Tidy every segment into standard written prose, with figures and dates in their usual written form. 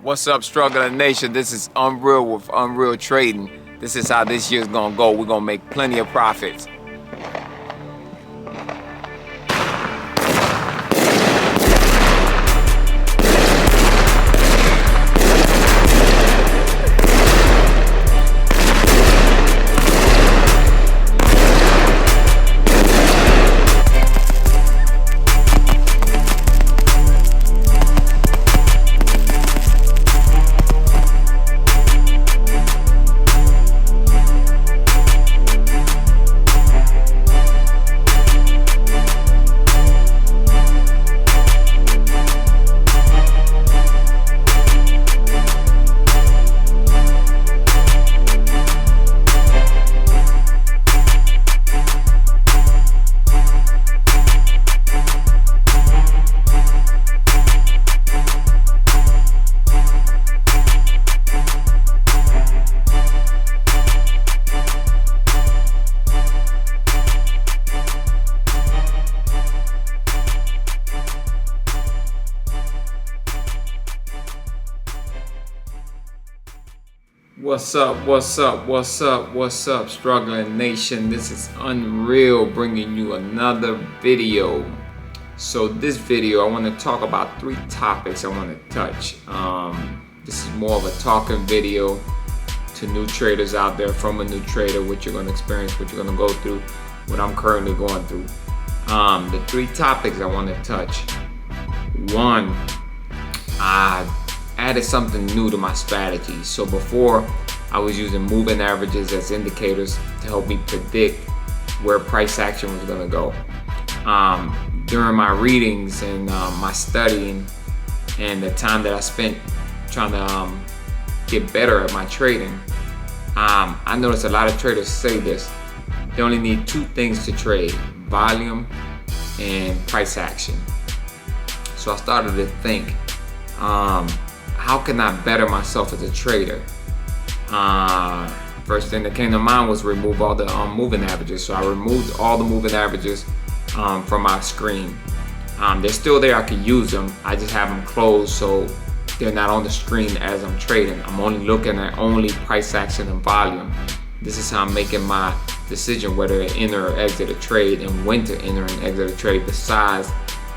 What's up, Struggling Nation? This is Unreal with Unreal Trading. This is how this year's gonna go. We're gonna make plenty of profits. What's up, Struggling Nation? This is Unreal bringing you another video. So this video, I want to talk about 3 topics I want to touch. This is more of a talking video to new traders out there, from a new trader, what you're going to experience, what you're going to go through, what I'm currently going through. The 3 topics I want to touch. 1, I added something new to my strategy. So before, I was using moving averages as indicators to help me predict where price action was going to go. During my readings and my studying and the time that I spent trying to get better at my trading, I noticed a lot of traders say this: they only need 2 things to trade: volume and price action. So I started to think, how can I better myself as a trader? First thing that came to mind was remove all the moving averages. So I removed all the moving averages from my screen. They're still there, I can use them. I just have them closed so they're not on the screen as I'm trading. I'm only looking at only price action and volume. This is how I'm making my decision whether to enter or exit a trade and when to enter and exit a trade, besides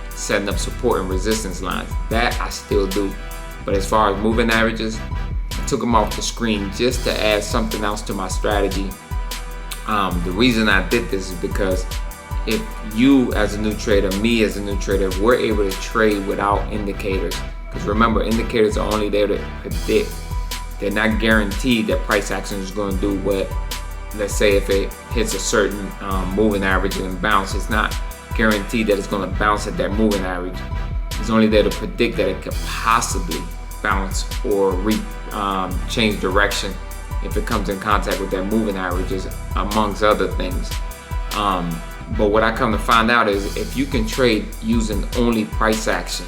setting up support and resistance lines. That I still do. But as far as moving averages, I took them off the screen just to add something else to my strategy. The reason I did this is because if you as a new trader, me as a new trader, we're able to trade without indicators. Because remember, indicators are only there to predict. They're not guaranteed that price action is going to do what, let's say if it hits a certain moving average and bounce, it's not guaranteed that it's going to bounce at that moving average. It's only there to predict that it could possibly bounce or change direction if it comes in contact with that moving averages, amongst other things. But what I come to find out is if you can trade using only price action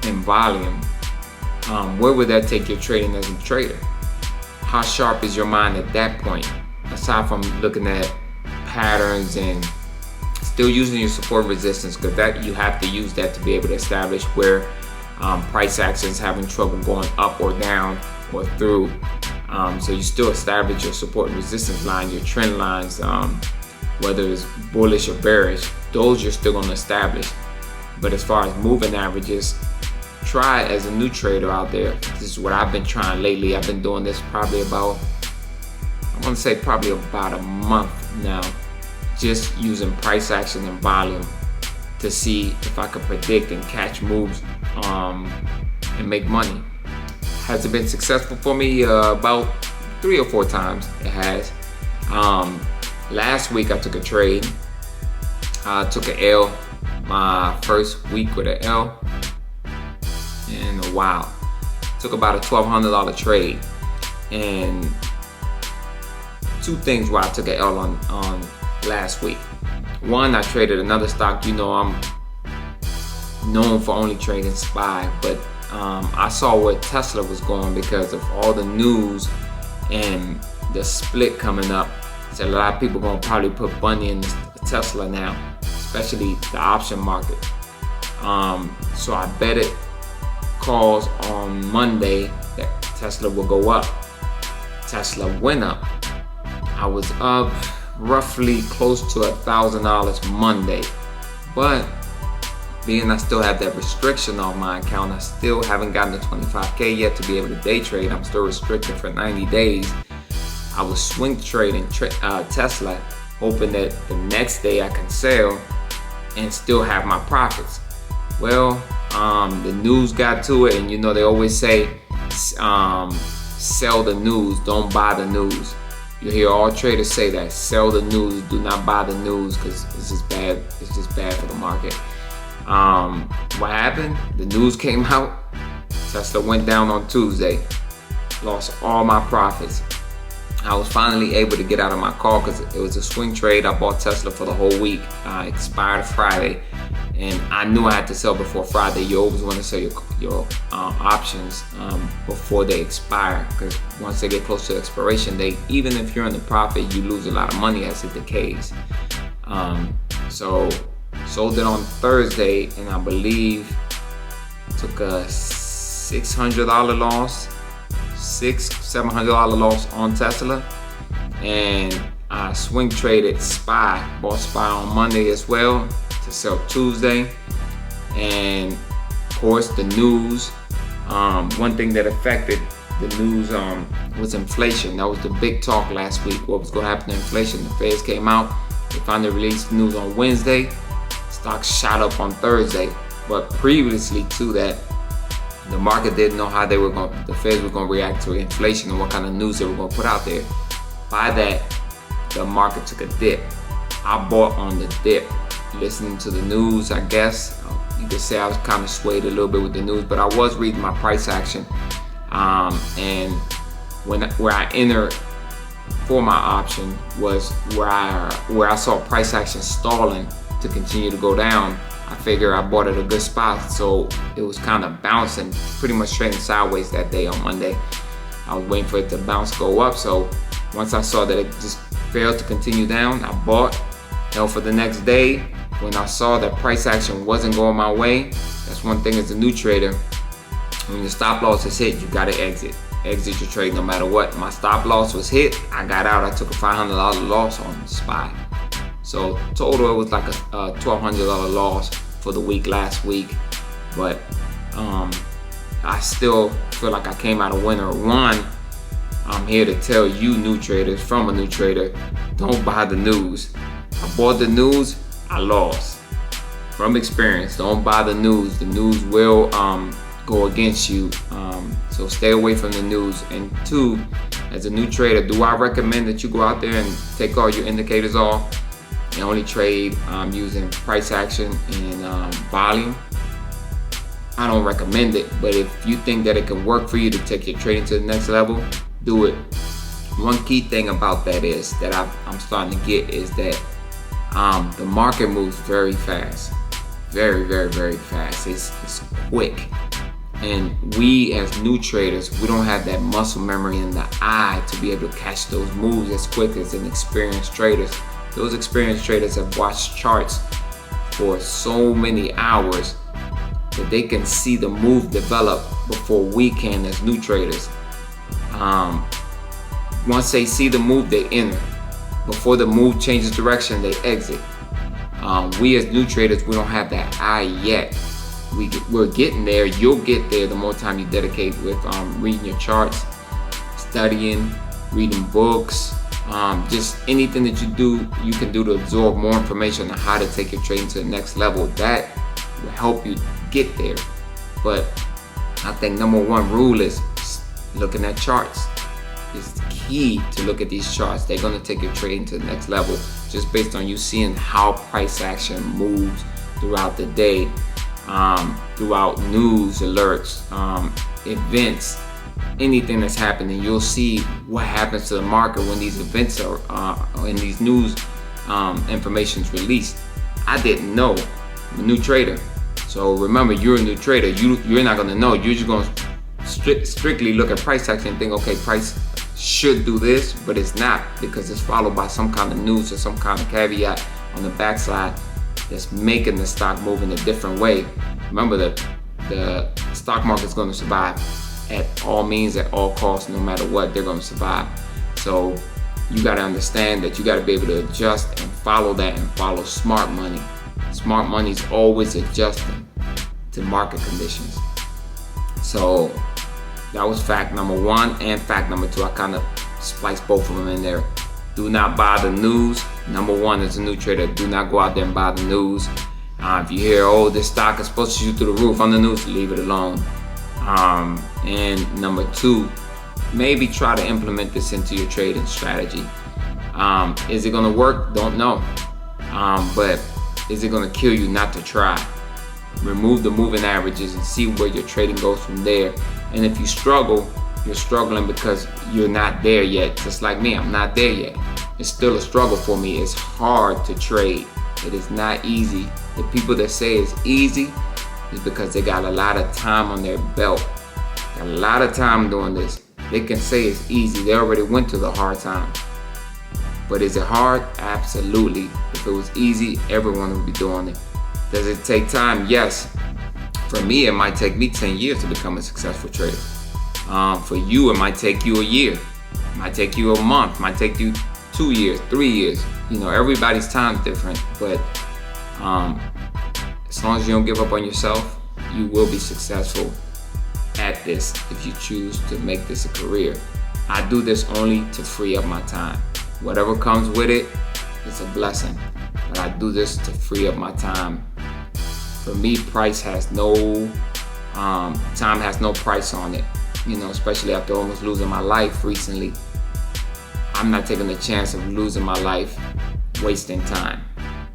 and volume, where would that take your trading as a trader? How sharp is your mind at that point? Aside from looking at patterns and still using your support resistance, because that you have to use that to be able to establish where price action is having trouble going up or down or through. So you still establish your support and resistance line, your trend lines, whether it's bullish or bearish, those you're still going to establish. But as far as moving averages, try as a new trader out there. This is what I've been trying lately. I've been doing this probably about a month now, just using price action and volume to see if I could predict and catch moves and make money. Has it been successful for me? About 3 or 4 times it has. Last week I took a trade. I took an L, my first week with an L in a while. Took about a $1,200 trade, and 2 things why I took an L on last week. 1, I traded another stock. You know, I'm known for only trading SPY, but I saw where Tesla was going because of all the news and the split coming up. So a lot of people gonna probably put money in Tesla now, especially the option market. So I bet it calls on Monday that Tesla will go up. Tesla went up. I was up roughly close to $1,000 Monday, but being I still have that restriction on my account, I still haven't gotten the 25K yet to be able to day trade. I'm still restricted for 90 days. I was swing trading Tesla, hoping that the next day I can sell and still have my profits. Well, the news got to it, and they always say, sell the news, don't buy the news. You hear all traders say that, sell the news, do not buy the news, because it's just bad. It's just bad for the market. What happened? The news came out. Tesla went down on Tuesday. Lost all my profits. I was finally able to get out of my call because it was a swing trade. I bought Tesla for the whole week. Expired Friday, and I knew I had to sell before Friday. You always want to sell your options before they expire, because once they get close to expiration date, even if you're in the profit, you lose a lot of money as it decays. So sold it on Thursday, and I believe took a $600 loss. $700 loss on Tesla, and I swing traded SPY, bought SPY on Monday as well to sell Tuesday. And of course the news, one thing that affected the news was inflation. That was the big talk last week. What was going to happen to inflation? The Feds came out, they finally released news on Wednesday. Stocks shot up on Thursday, but previously to that, the market didn't know how the Feds were going to react to inflation and what kind of news they were going to put out there. By that, the market took a dip. I bought on the dip, listening to the news, I guess. You could say I was kind of swayed a little bit with the news, but I was reading my price action. And where I entered for my option was where I saw price action stalling to continue to go down. I figured I bought at a good spot, so it was kind of bouncing, pretty much trading sideways that day on Monday. I was waiting for it to bounce, go up, so once I saw that it just failed to continue down, I bought, held for the next day. When I saw that price action wasn't going my way, that's one thing as a new trader, when your stop loss is hit, you gotta exit. Exit your trade no matter what. My stop loss was hit, I got out, I took a $500 loss on SPY. So total, it was like a $1,200 loss for the week last week, but I still feel like I came out a winner. One, I'm here to tell you new traders, from a new trader, don't buy the news. I bought the news, I lost. From experience, don't buy the news. The news will go against you, so stay away from the news. And two, as a new trader, do I recommend that you go out there and take all your indicators off and only trade using price action and volume? I don't recommend it, but if you think that it can work for you to take your trading to the next level, do it. One key thing about that is that I'm starting to get is that the market moves very fast, very, very, very fast. It's quick, and we as new traders, we don't have that muscle memory in the eye to be able to catch those moves as quick as an experienced traders. Those experienced traders have watched charts for so many hours that they can see the move develop before we can as new traders. Once they see the move, they enter. Before the move changes direction, they exit. We as new traders, we don't have that eye yet. We're getting there. You'll get there the more time you dedicate with reading your charts, studying, reading books, just anything that you can do to absorb more information on how to take your trading to the next level. That will help you get there. But I think number one rule is looking at charts. It's key to look at these charts. They're going to take your trading to the next level just based on you seeing how price action moves throughout the day, throughout news alerts, events, anything that's happening. You'll see what happens to the market when these events are and these news information is released. I didn't know. I'm a new trader. So remember, you're a new trader. You're not going to know. You're just going to strictly look at price action and think, okay, price should do this, but it's not, because it's followed by some kind of news or some kind of caveat on the backside that's making the stock move in a different way. Remember, the stock market's going to survive at all means, at all costs, no matter what. They're going to survive. So you got to understand that you got to be able to adjust and follow that, and follow smart money. Smart money is always adjusting to market conditions. So that was fact number one, and fact number two. I kind of spliced both of them in there. Do not buy the news. Number one, as a new trader, do not go out there and buy the news. If you hear, oh, this stock is supposed to shoot through the roof on the news, leave it alone. And number two, maybe try to implement this into your trading strategy. Is it gonna work? Don't know. But is it gonna kill you not to try? Remove the moving averages and see where your trading goes from there. And if you struggle, you're struggling because you're not there yet. Just like me, I'm not there yet. It's still a struggle for me. It's hard to trade. It is not easy. The people that say it's easy is because they got a lot of time on their belt. Got a lot of time doing this. They can say it's easy. They already went through the hard time. But is it hard? Absolutely. If it was easy, everyone would be doing it. Does it take time? Yes. For me, it might take me 10 years to become a successful trader. For you, it might take you a year. It might take you a month. It might take you 2 years, 3 years. You know, everybody's time's different. But as long as you don't give up on yourself, you will be successful at this if you choose to make this a career. I do this only to free up my time. Whatever comes with it, it's a blessing. But I do this to free up my time. For me, price has no, time has no price on it. You know, especially after almost losing my life recently. I'm not taking the chance of losing my life wasting time.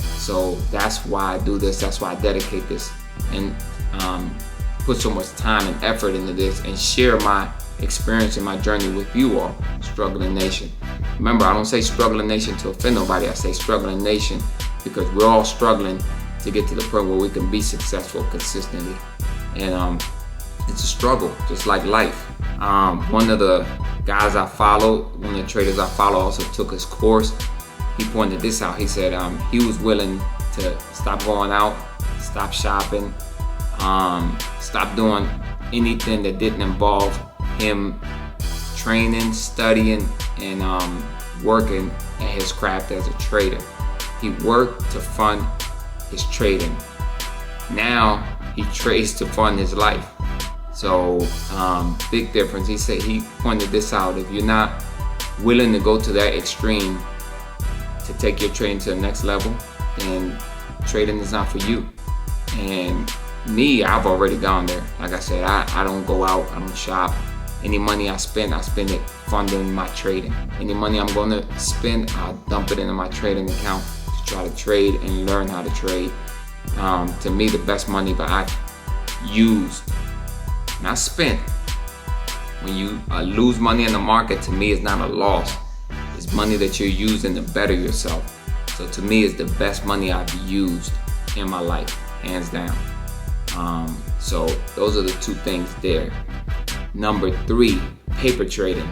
So that's why I do this. That's why I dedicate this and put so much time and effort into this, and share my experience and my journey with you all, Struggling Nation. Remember, I don't say Struggling Nation to offend nobody. I say Struggling Nation because we're all struggling to get to the point where we can be successful consistently. And it's a struggle, just like life. One of the guys I follow, one of the traders I follow, also took his course. He pointed this out. He said he was willing to stop going out, stop shopping, stop doing anything that didn't involve him training, studying, and working at his craft as a trader. He worked to fund his trading. Now he trades to fund his life. So big difference. He pointed this out. If you're not willing to go to that extreme to take your trading to the next level, then trading is not for you. And me, I've already gone there. Like I said, I don't go out, I don't shop. Any money I spend it funding my trading. Any money I'm going to spend, I'll dump it into my trading account to try to trade and learn how to trade. To me, the best money that I've used, not spent. When you lose money in the market, to me, it's not a loss. It's money that you're using to better yourself. So to me, it's the best money I've used in my life, hands down. So those are the two things there. Number three, paper trading.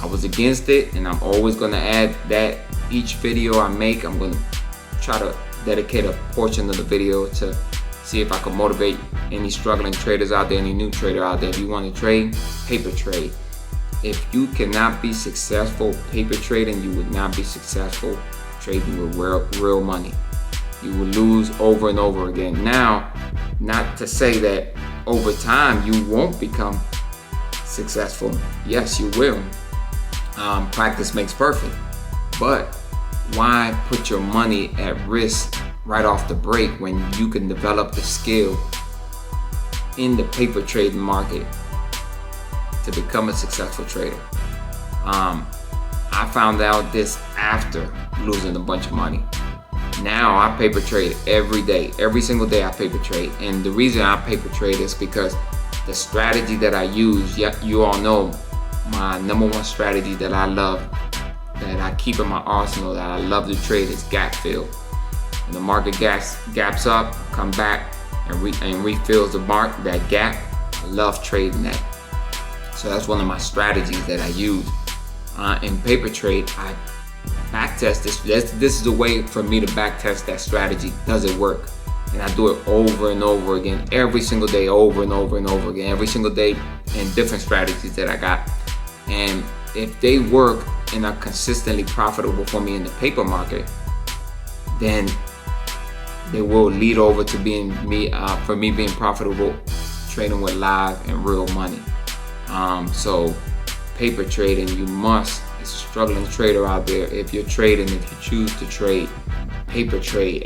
I was against it, and I'm always going to add that each video I make, I'm going to try to dedicate a portion of the video to see if I can motivate any struggling traders out there, any new trader out there. If you want to trade, paper trade. If you cannot be successful paper trading, you would not be successful trading with real money. You will lose over and over again. Now, not to say that over time you won't become successful. Yes, you will. Practice makes perfect. But why put your money at risk right off the break when you can develop the skill in the paper trading market to become a successful trader? I found out this after losing a bunch of money. Now I paper trade every day. Every single day I paper trade. And the reason I paper trade is because the strategy that I use, you all know my number one strategy that I love, that I keep in my arsenal, that I love to trade, is gap fill. When the market gaps up, come back and refills the that gap. I love trading that. So that's one of my strategies that I use. In paper trade, I backtest this. This is a way for me to backtest that strategy. Does it work? and I do it over and over again, every single day, over and over and over again, every single day, and different strategies that I got. And if they work and are consistently profitable for me in the paper market, then they will lead over to being for me being profitable trading with live and real money. So paper trading, you must, as a struggling trader out there, if you're trading, if you choose to trade, paper trade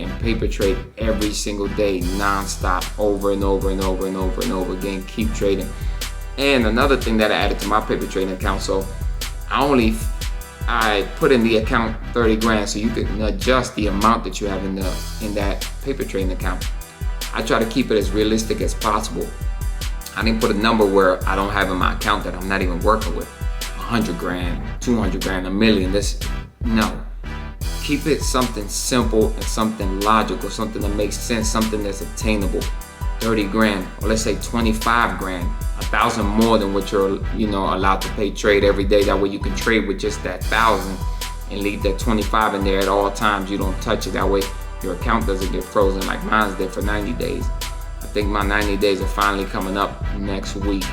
every single day, non-stop, over and over and over and over and over again. Keep trading. And another thing that I added to my paper trading account, so I put in the account 30 grand, so you can adjust the amount that you have in that paper trading account. I try to keep it as realistic as possible. I didn't put a number where I don't have in my account that I'm not even working with. 100 grand, 200 grand, a million. No. Keep it something simple and something logical, something that makes sense, something that's obtainable. 30 grand, or let's say 25 grand, 1,000 more than what you're allowed to pay trade every day. That way you can trade with just that 1,000 and leave that 25 in there at all times. You don't touch it. That way your account doesn't get frozen like mine's did for 90 days. I think my 90 days are finally coming up next week,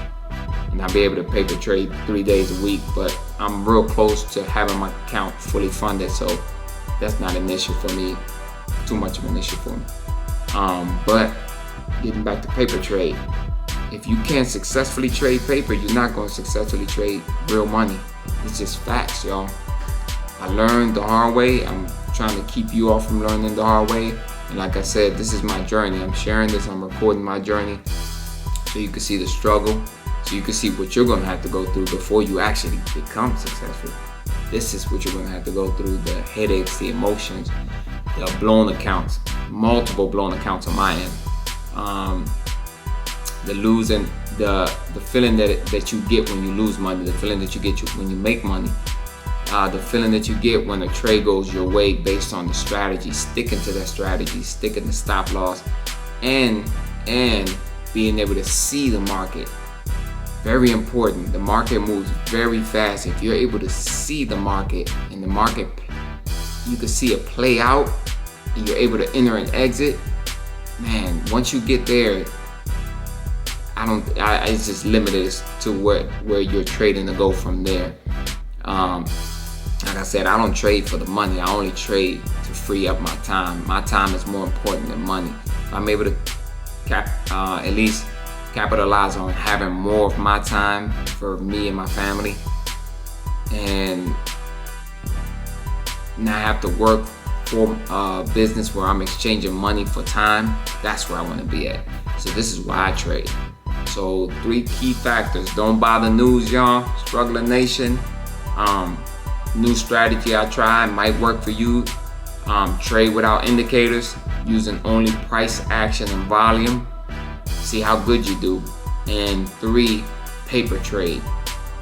and I'll be able to paper trade 3 days a week, but I'm real close to having my account fully funded, so that's not an issue for me, too much of an issue for me. But getting back to paper trade, if you can't successfully trade paper, you're not going to successfully trade real money. It's just facts, y'all. I learned the hard way. I'm trying to keep you all from learning the hard way. And like I said, this is my journey. I'm sharing this, I'm recording my journey so you can see the struggle, so you can see what you're going to have to go through before you actually become successful. This is what you're going to have to go through: the headaches, the emotions, the blown accounts, multiple blown accounts on my end. The losing, the feeling that you get when you lose money, the feeling that you get when you make money, the feeling that you get when a trade goes your way based on the strategy, sticking to that strategy, sticking to stop loss, and being able to see the market. Very important. The market moves very fast. If you're able to see the market, and the market, you can see it play out, and you're able to enter and exit, man, once you get there, it's just limited to where you're trading to go from there. Like I said, I don't trade for the money. I only trade to free up my time. My time is more important than money. I'm able to at least capitalize on having more of my time for me and my family, and not have to work for a business where I'm exchanging money for time. That's where I want to be at. So this is why I trade. So 3 key factors. Don't buy the news, y'all. Struggling Nation. New strategy I tried might work for you. Trade without indicators, using only price action and volume. See how good you do. And 3, paper trade.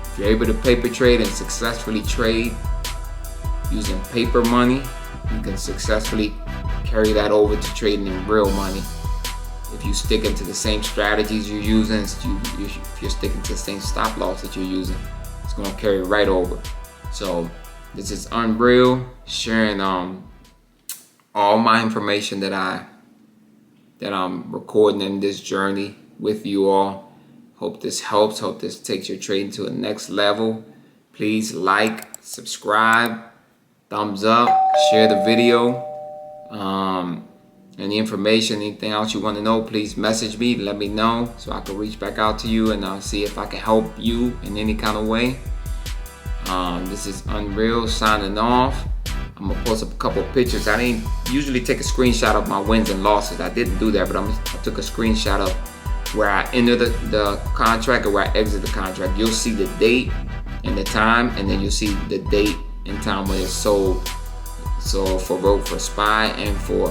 If you're able to paper trade and successfully trade using paper money, you can successfully carry that over to trading in real money. If you stick into the same strategies you're using, if you're sticking to the same stop loss that you're using, it's going to carry right over. So this is Unreal, sharing all my information that I'm recording in this journey with you all. Hope this helps. Hope this takes your trading to a next level. Please like, subscribe, thumbs up, share the video. Any information, anything else you want to know, please message me, let me know so I can reach back out to you and see if I can help you in any kind of way. This is Unreal signing off. I'm gonna post up a couple of pictures. I didn't usually take a screenshot of my wins and losses. I didn't do that, but I took a screenshot of where I enter the contract or where I exit the contract. You'll see the date and the time, and then you'll see the date and time when it's sold. So for SPY and for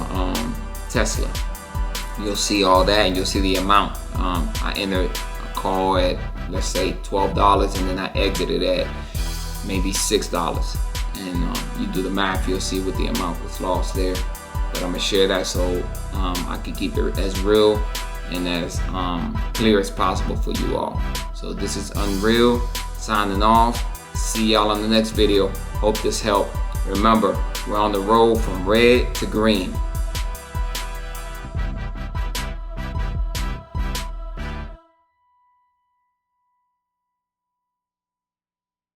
Tesla, you'll see all that, and you'll see the amount. I entered a call at, let's say, $12, and then I exited at maybe $6. And you do the math, you'll see what the amount was lost there. But I'm gonna share that so I can keep it as real and as clear as possible for you all. So this is Unreal signing off. See y'all on the next video. Hope this helped. Remember, we're on the road from red to green.